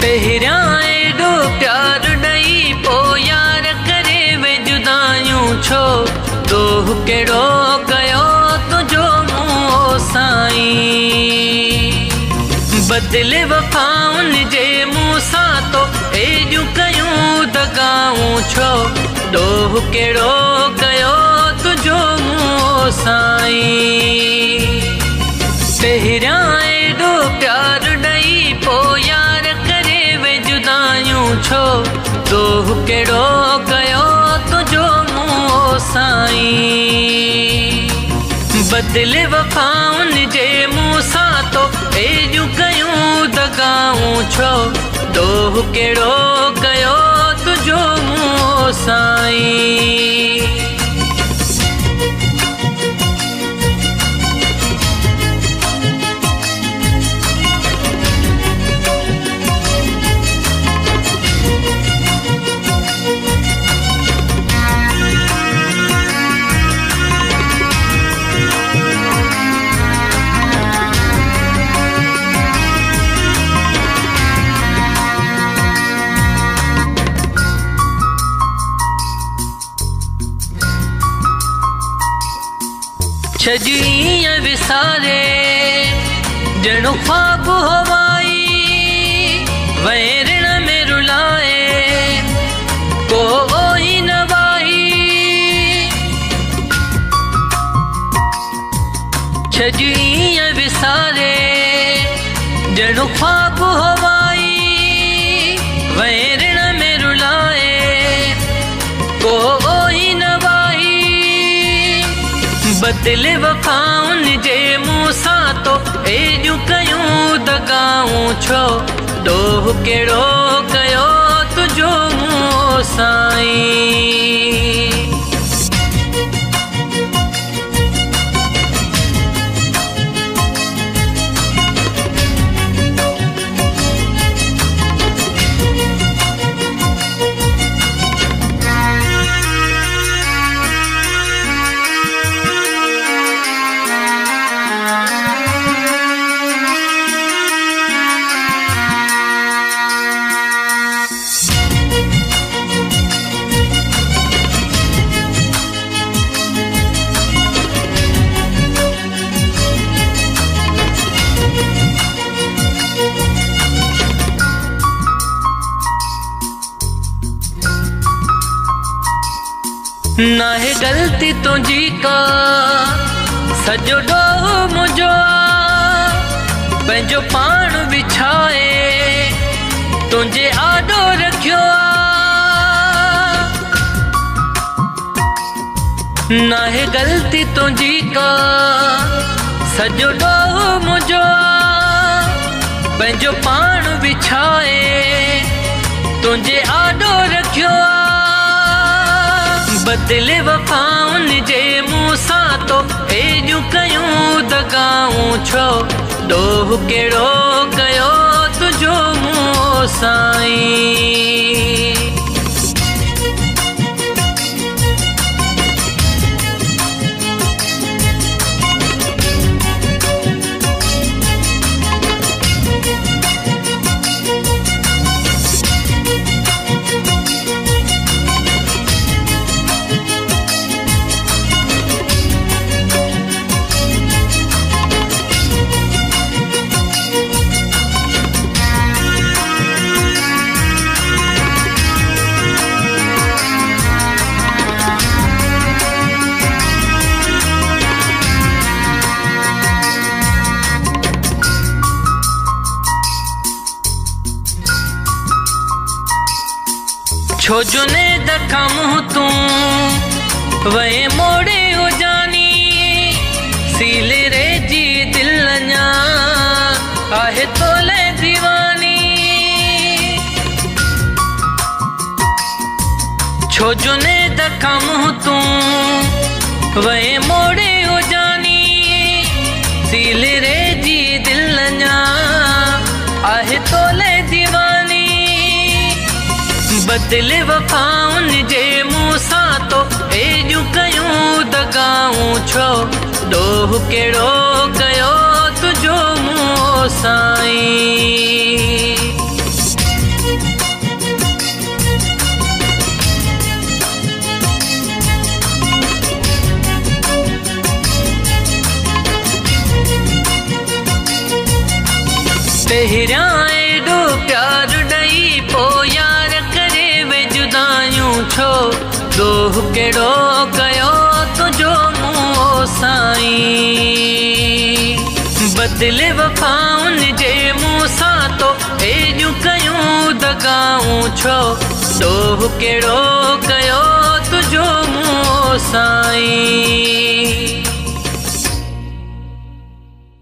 पहिरियां एॾो प्यार ॾई पोइ यार करे वे जुदायूं छो तूं कहिड़ो कयो तुंहिंजो मुंहुं साईं बदिले वफ़ाउनि जे मुंहुं सां तो एॾियूं कयूं दगाऊं छो तूं कहिड़ो कयो तुंहिंजो मुंहुं साईं पहिरियां एॾो प्यार ॾई पोइ यार छो तूं कहिड़ो कयो तुंहिंजो मुंहुं साईं बदिले वफ़ाउनि जे मुंहुं सां तो एॾियूं कयूं दगाऊं छो तूं कहिड़ो कयो तुंहिंजो मुंहुं साईं छॼी विसारे ॼणु ख्वाब हवाई वैरण में रुलाए कोई न वाही छॼी विसारे ॼणु ख्वाब हवाई वैरण में रुलाए कोई न बदिले वफ़ाउनि जे मुंहुं सां तो एॾियूं कयूं दगाऊं छो तूं कहिड़ो कयो तुंहिंजो मुंहुं साईं ना है गलती तुझी का सजो ॾोहु मुंहिंजो पंहिंजो पाण विछाए तुंहिंजे आॾो रखियो ना है गलती तुझी का सजो ॾोहु मुंहिंजो पंहिंजो पाण विछाए तुंहिंजे आॾो रखियो बदिले वफ़ाउनि जे मुंहुं सां तो एॾियूं कयूं दगाऊं छो तूं कहिड़ो कयो तुंहिंजो मुंहुं साईं छो जुने दखा मुँह तूं वे मोड़े हो जानी सीले रे जी दिल अञा आहे आहे तोले दीवानी। छो जो ने दखा मुँह तू वे मोड़े हो जानी। सील रे जी दिल जा आहे तोले दीवानी। बदले वफाउन जे मुँह सां तो एजू कयूं दगाऊं छो। डोह केड़ो कयो तुझो मुँह साईं। पहिरियां एॾो प्यार ॾई पो यार करे वे जुदायूं छो। डोह केड़ो कयो तुझो मुँह साईं। बदले वफाउन जे मुँह सां तो एजू कयूं दगाऊं छो। डोह केड़ो कयो तुझो मुँह साईं।